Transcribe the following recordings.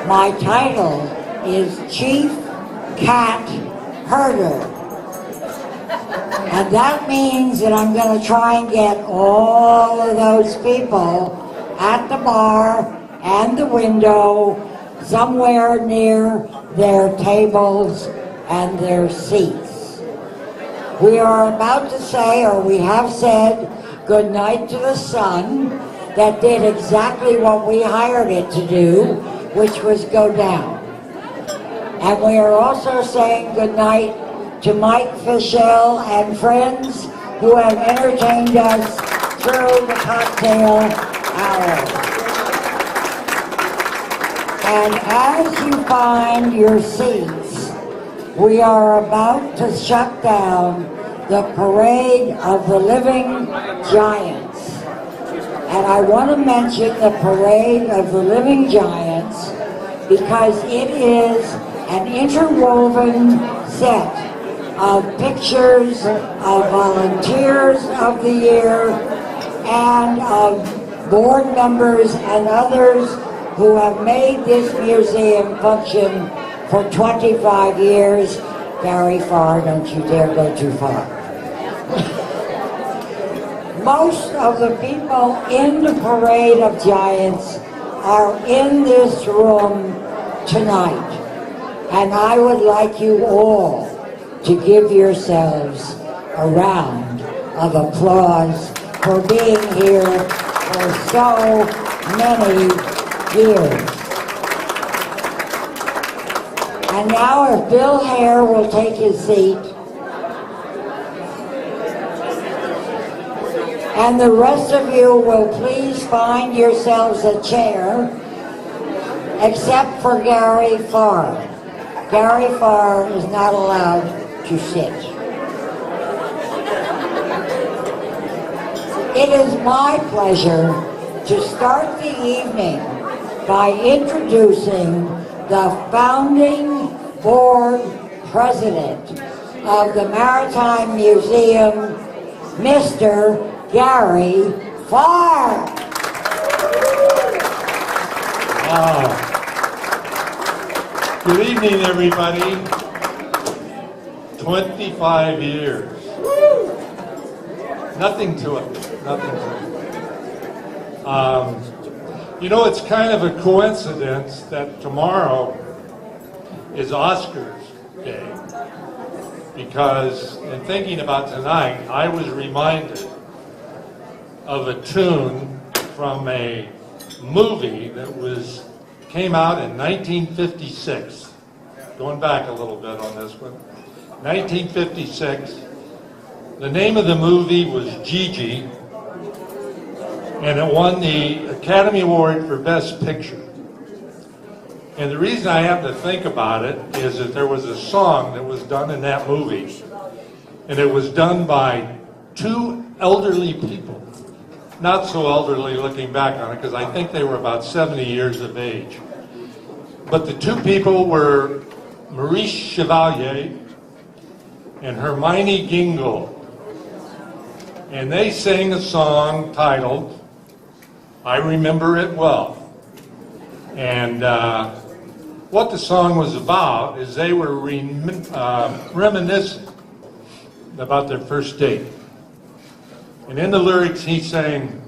My title is Chief Cat Herder. And that means that I'm going to try and get all of those people at the bar and the window somewhere near their tables and their seats. We are about to say, or we have said, good night to the sun that did exactly what we hired it to do, which was go down. And we are also saying good night to Mike Fischel and friends who have entertained us through the cocktail hour. And as you find your seats, we are about to shut down the Parade of the Living Giants. And I want to mention the Parade of the Living Giants because it is an interwoven set of pictures of volunteers of the year and of board members and others who have made this museum function for 25 years. Gary Farr, don't you dare go too far. Most of the people in the Parade of Giants are in this room tonight. And I would like you all to give yourselves a round of applause for being here for so many years. And now if Bill Hare will take his seat, and the rest of you will please find yourselves a chair, except for Gary Farr. Gary Farr is not allowed to sit. It is my pleasure to start the evening by introducing the founding board president of the Maritime Museum, Mr. Gary Farr. Good evening, everybody. 25 years. Nothing to it. Nothing to it. You know, it's kind of a coincidence that tomorrow is Oscars Day. Because in thinking about tonight, I was reminded of a tune from a movie that came out in 1956. Going back a little bit on this one. 1956. The name of the movie was Gigi, and it won the Academy Award for Best Picture. And the reason I have to think about it is that there was a song that was done in that movie, and it was done by two elderly people. Not so elderly looking back on it, because I think they were about 70 years of age. But the two people were Maurice Chevalier and Hermione Gingold. And they sang a song titled, I Remember It Well. And what the song was about is they were reminiscing about their first date. And in the lyrics he sang,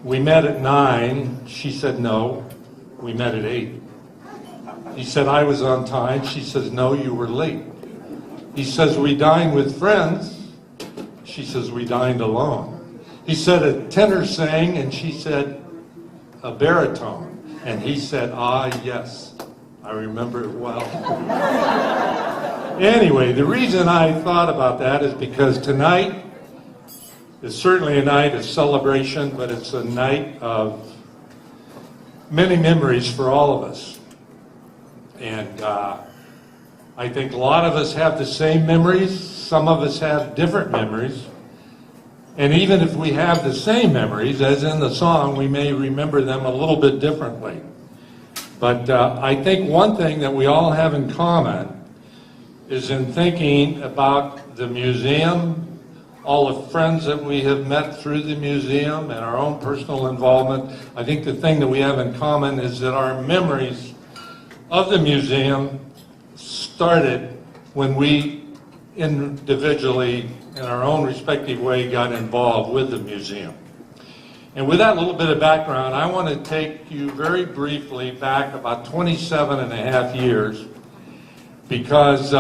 we met at 9, she said no, we met at 8. He said I was on time, she says no, you were late. He says we dined with friends, she says we dined alone. He said a tenor sang and she said a baritone. And he said, ah yes, I remember it well. Anyway, the reason I thought about that is because tonight is certainly a night of celebration, but it's a night of many memories for all of us. And I think a lot of us have the same memories. Some of us have different memories. And even if we have the same memories, as in the song, we may remember them a little bit differently. But I think one thing that we all have in common is in thinking about the museum all the friends that we have met through the museum and our own personal involvement. I think the thing that we have in common is that our memories of the museum started when we individually, in our own respective way, got involved with the museum. And with that little bit of background, I want to take you very briefly back about 27 and a half years, because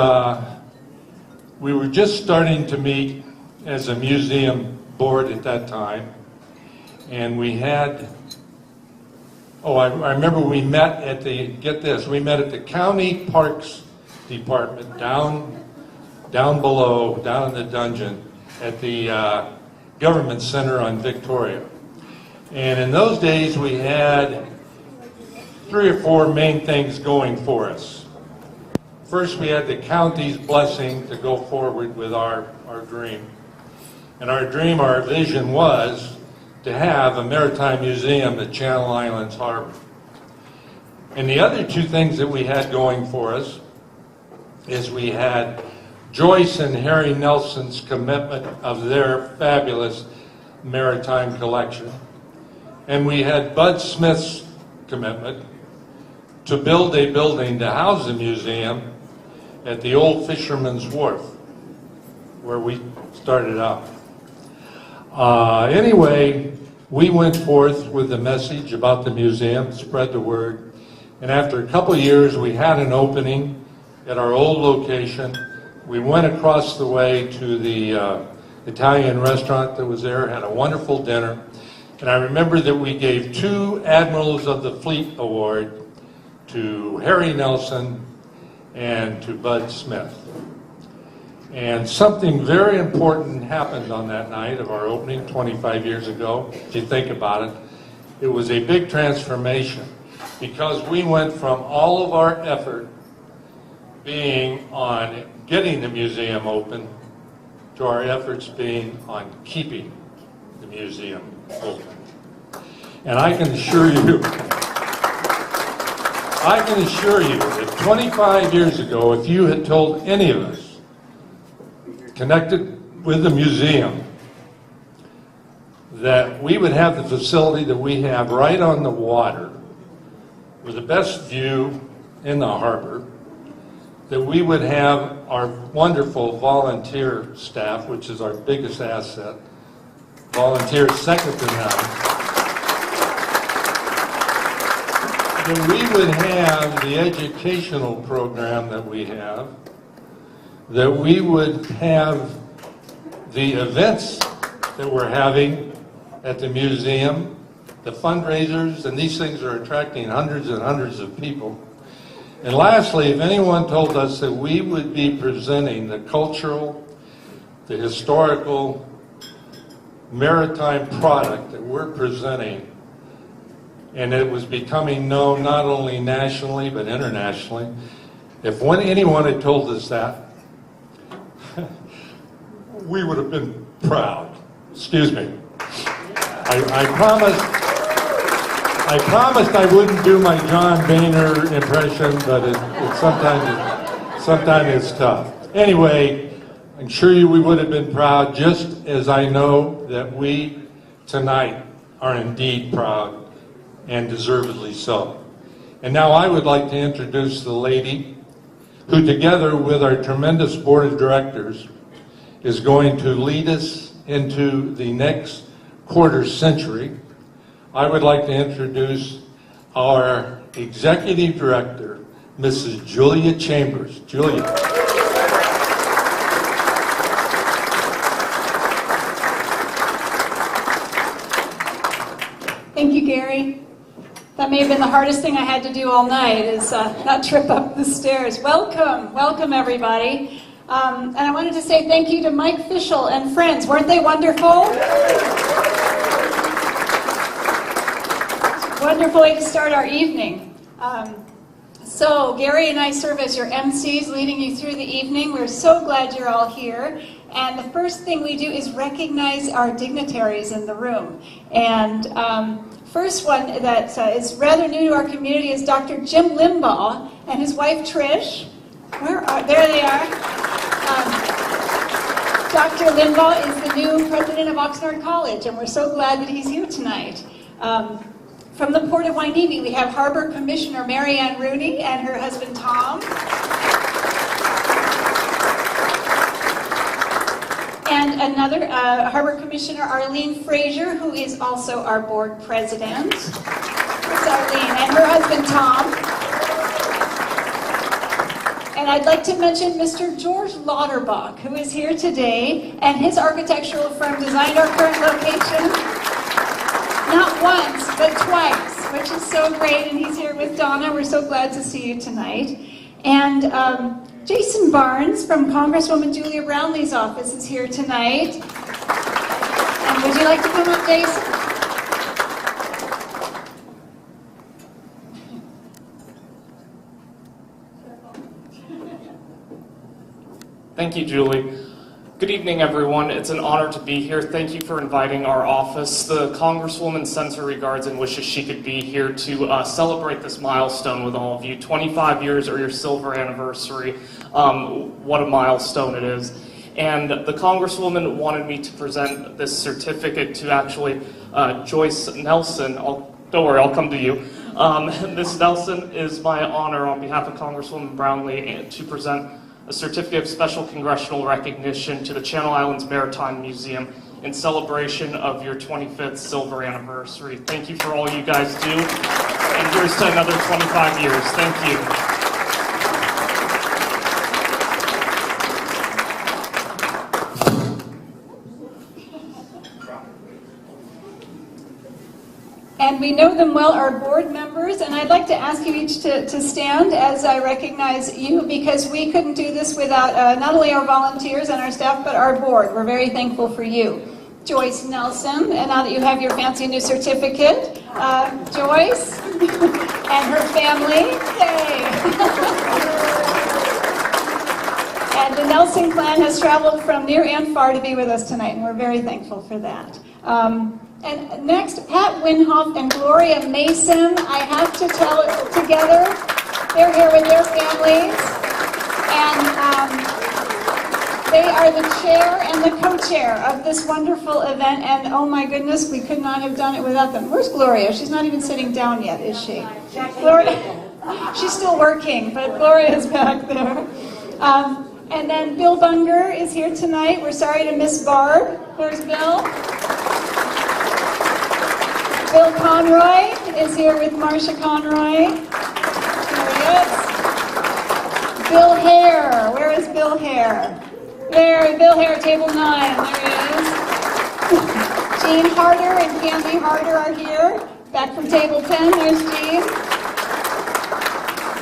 we were just starting to meet as a museum board at that time. And we had, I remember we met at the, get this, we met at the County Parks Department down below, down in the dungeon at the Government Center on Victoria. And in those days we had 3 or 4 main things going for us. First, we had the county's blessing to go forward with our dream. And our dream, our vision was to have a maritime museum at Channel Islands Harbor. And the other 2 things that we had going for us is we had Joyce and Harry Nelson's commitment of their fabulous maritime collection. And we had Bud Smith's commitment to build a building to house the museum at the old Fisherman's Wharf, where we started out. Anyway, we went forth with the message about the museum, spread the word, and after a couple of years we had an opening at our old location. We went across the way to the Italian restaurant that was there, had a wonderful dinner, and I remember that we gave 2 Admirals of the Fleet Award to Harry Nelson and to Bud Smith. And something very important happened on that night of our opening 25 years ago. If you think about it, it was a big transformation, because we went from all of our effort being on getting the museum open to our efforts being on keeping the museum open. And I can assure you that 25 years ago, if you had told any of us connected with the museum that we would have the facility that we have right on the water with the best view in the harbor, that we would have our wonderful volunteer staff, which is our biggest asset, volunteers second to none, that we would have the educational program that we have, that we would have the events that we're having at the museum, the fundraisers, and these things are attracting hundreds and hundreds of people. And lastly, if anyone told us that we would be presenting the cultural, the historical, maritime product that we're presenting, and it was becoming known not only nationally but internationally, if anyone had told us that, we would have been proud. Excuse me. I promised I wouldn't do my John Boehner impression, but sometimes it's tough. Anyway, I'm sure we would have been proud, just as I know that we tonight are indeed proud, and deservedly so. And now I would like to introduce the lady who, together with our tremendous board of directors, is going to lead us into the next quarter century. I would like to introduce our executive director, Mrs. Julia Chambers. Julia. Thank you, Gary. That may have been the hardest thing I had to do all night, is not trip up the stairs. Welcome everybody. And I wanted to say thank you to Mike Fischel and friends. Weren't they wonderful? Wonderful way to start our evening. So Gary and I serve as your MCs, leading you through the evening. We're so glad you're all here. And the first thing we do is recognize our dignitaries in the room. And first one that is rather new to our community is Dr. Jim Limbaugh and his wife Trish. There they are. Dr. Limbaugh is the new president of Oxnard College, and we're so glad that he's here tonight. From the Port of Wainimi, we have Harbor Commissioner Marianne Rooney and her husband Tom. And another Harbor Commissioner Arlene Frazier, who is also our board president. It's Arlene and her husband Tom. And I'd like to mention Mr. George Lauterbach, who is here today, and his architectural firm designed our current location, not once, but twice, which is so great, and he's here with Donna. We're so glad to see you tonight. And Jason Barnes from Congresswoman Julia Brownlee's office is here tonight. And would you like to come up, Jason? Thank you, Julie. Good evening, everyone. It's an honor to be here. Thank you for inviting our office. The Congresswoman sends her regards and wishes she could be here to celebrate this milestone with all of you. 25 years or your silver anniversary. What a milestone it is. And the Congresswoman wanted me to present this certificate to actually Joyce Nelson. Don't worry, I'll come to you. Ms. Nelson, is my honor on behalf of Congresswoman Brownlee to present a certificate of special congressional recognition to the Channel Islands Maritime Museum in celebration of your 25th silver anniversary. Thank you for all you guys do, and here's to another 25 years. Thank you. And we know them well, our board members, and I'd like to ask you each to stand as I recognize you, because we couldn't do this without not only our volunteers and our staff, but our board. We're very thankful for you. Joyce Nelson, and now that you have your fancy new certificate, Joyce and her family, yay! And the Nelson clan has traveled from near and far to be with us tonight, and we're very thankful for that. And next, Pat Winhoff and Gloria Mason, I have to tell it together. They're here with their families. And they are the chair and the co-chair of this wonderful event. And oh my goodness, we could not have done it without them. Where's Gloria? She's not even sitting down yet, is she? Gloria, she's still working, but Gloria is back there. And then Bill Bunger is here tonight. We're sorry to miss Barb. Where's Bill? Bill Conroy is here with Marcia Conroy. There he is. Bill Hare. Where is Bill Hare? There, Bill Hare, table 9. There he is. Jean Harder and Candy Harder are here. Back from table 10. There's Jean.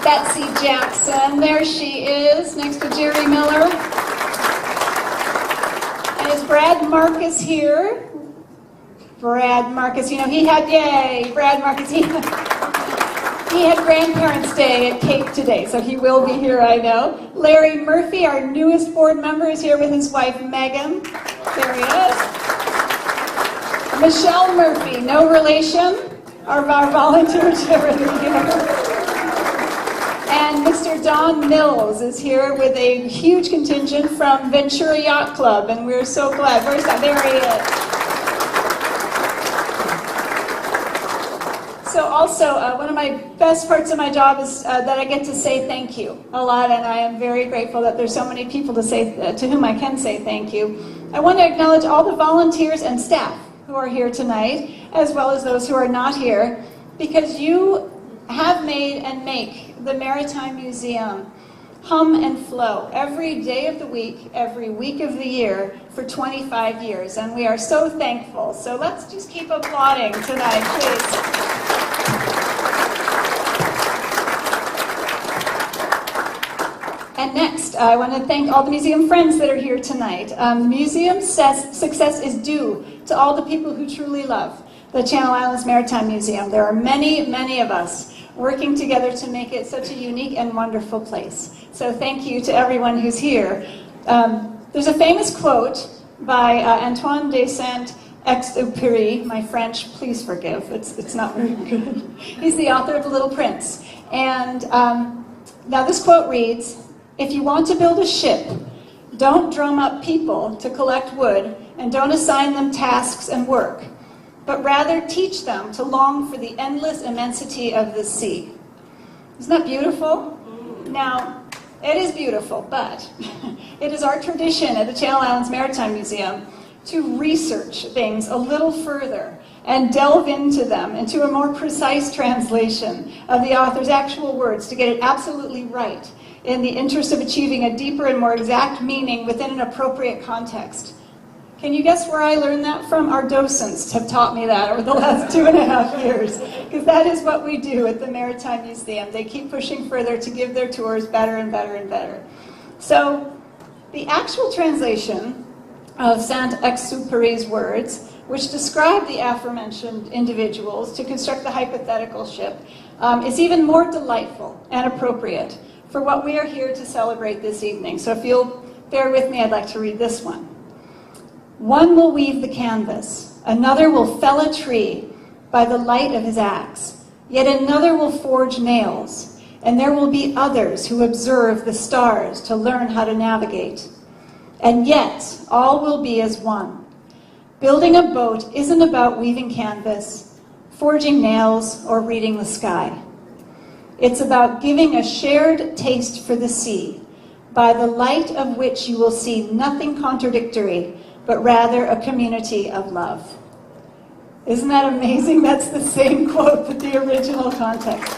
Betsy Jackson. There she is, next to Jerry Miller. And is Brad Marcus here? Brad Marcus, you know, he had, yay, Brad Marcus, he had Grandparents' Day at Cape today, so he will be here, I know. Larry Murphy, our newest board member, is here with his wife, Megan. There he is. Michelle Murphy, no relation, our volunteer chair here. And Mr. Don Mills is here with a huge contingent from Ventura Yacht Club, and we're so glad. Where's that? There he is. So also, one of my best parts of my job is that I get to say thank you a lot, and I am very grateful that there's so many people to whom I can say thank you. I want to acknowledge all the volunteers and staff who are here tonight, as well as those who are not here, because you have made and make the Maritime Museum hum and flow every day of the week, every week of the year for 25 years, and we are so thankful. So let's just keep applauding tonight, please. And next, I want to thank all the museum friends that are here tonight. The museum's success is due to all the people who truly love the Channel Islands Maritime Museum. There are many, many of us working together to make it such a unique and wonderful place. So thank you to everyone who's here. There's a famous quote by Antoine de Saint-Exupéry, my French, please forgive, it's not very good. He's the author of The Little Prince. And now this quote reads, "If you want to build a ship, Don't drum up people to collect wood, and don't assign them tasks and work, but rather teach them to long for the endless immensity of the sea. Isn't that beautiful? Now, it is beautiful, but it is our tradition at the Channel Islands Maritime Museum to research things a little further and delve into them, into a more precise translation of the author's actual words to get it absolutely right in the interest of achieving a deeper and more exact meaning within an appropriate context. Can you guess where I learned that from? Our docents have taught me that over the last 2.5 years, because that is what we do at the Maritime Museum. They keep pushing further to give their tours better and better and better. So the actual translation of Saint-Exupéry's words, which describe the aforementioned individuals to construct the hypothetical ship, is even more delightful and appropriate for what we are here to celebrate this evening. So if you'll bear with me, I'd like to read this one. One will weave the canvas, another will fell a tree by the light of his axe, yet another will forge nails, and there will be others who observe the stars to learn how to navigate. And yet, all will be as one. Building a boat isn't about weaving canvas, forging nails, or reading the sky. It's about giving a shared taste for the sea, by the light of which you will see nothing contradictory, but rather a community of love. Isn't that amazing? That's the same quote, but the original context.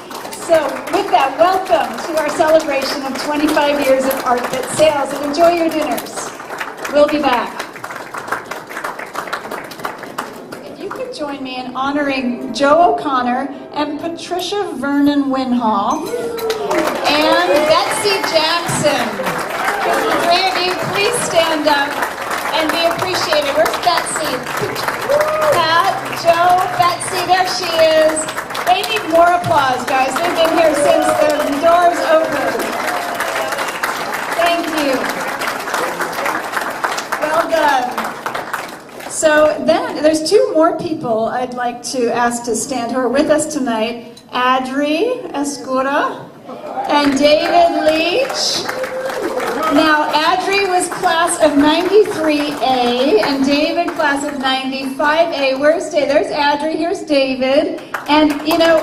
So with that, welcome to our celebration of 25 years of art that sails, and enjoy your dinners. We'll be back. If you could join me in honoring Joe O'Connor and Patricia Vernon Winhall and Betsy Jackson. Could the three of you please stand up and be appreciated? Where's Betsy? Pat, Joe, Betsy, there she is. They need more applause, guys. They've been here since the doors opened. Thank you. Well done. So then, there's two more people I'd like to ask to stand who are with us tonight. Adri Escura and David Leach. Now, Adri was class of 93A, and David class of 95A. Where's David? There's Adri, here's David. And, you know,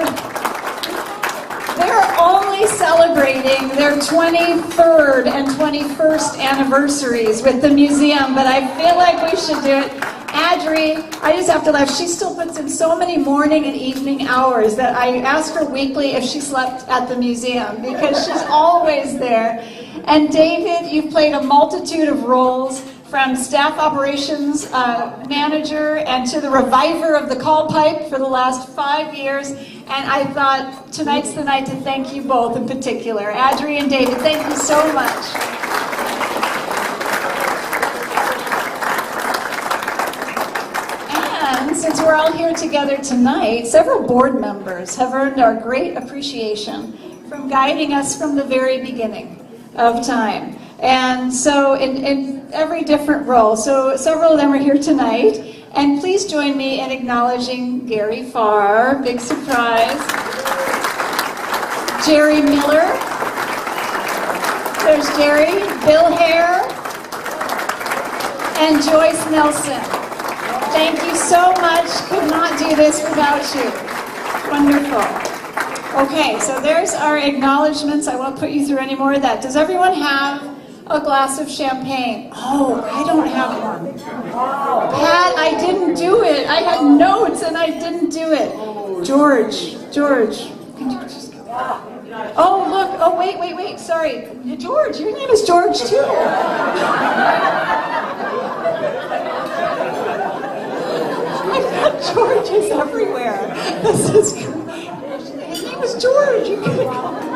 they're only celebrating their 23rd and 21st anniversaries with the museum, but I feel like we should do it. Adri, I just have to laugh. She still puts in so many morning and evening hours that I ask her weekly if she slept at the museum, because she's always there. And David, you've played a multitude of roles, from staff operations manager and to the reviver of the call pipe for the last 5 years. And I thought tonight's the night to thank you both in particular. Adri and David, thank you so much. And since we're all here together tonight, several board members have earned our great appreciation from guiding us from the very beginning of time. And so in every different role. So several of them are here tonight. And please join me in acknowledging Gary Farr, big surprise. Jerry Miller. There's Jerry, Bill Hare, and Joyce Nelson. Thank you so much. Could not do this without you. Wonderful. Okay, so there's our acknowledgments. I won't put you through any more of that. Does everyone have a glass of champagne? Oh, I don't have one. Pat, I didn't do it. I had notes and I didn't do it. George, can you just... Oh, look, oh, wait, sorry. George, your name is George too. I've got Georges everywhere. This is great. His name was George. You could have called him.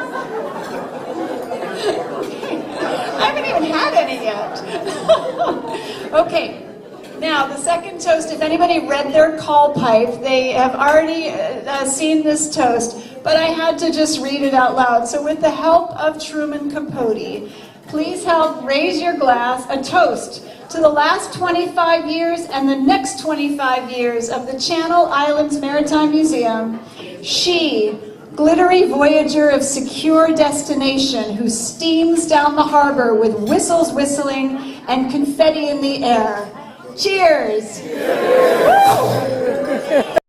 I haven't even had any yet. Okay, now the second toast, if anybody read their call pipe, they have already seen this toast, but I had to just read it out loud. So with the help of Truman Capote, please help raise your glass, a toast to the last 25 years and the next 25 years of the Channel Islands Maritime Museum. She glittery voyager of secure destination who steams down the harbor with whistles whistling and confetti in the air. Cheers!